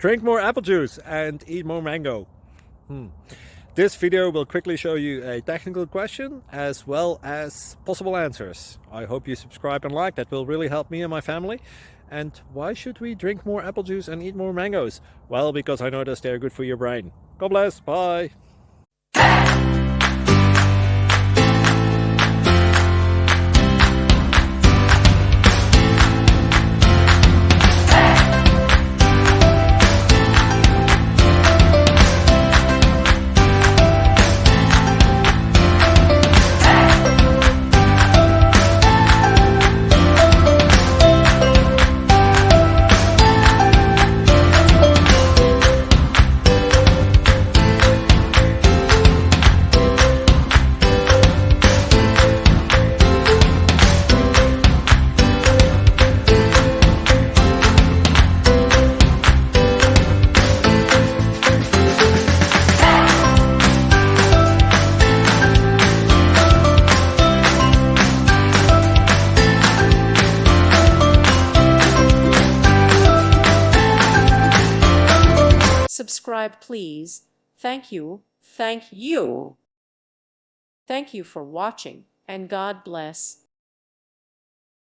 Drink more apple juice and eat more mango. This video will quickly show you a technical question as well as possible answers. I hope you subscribe and like, that will really help me and my family. And why should we drink more apple juice and eat more mangoes? Well, because I noticed they're good for your brain. God bless, bye! Subscribe, please. Thank you. Thank you. Thank you for watching, and God bless.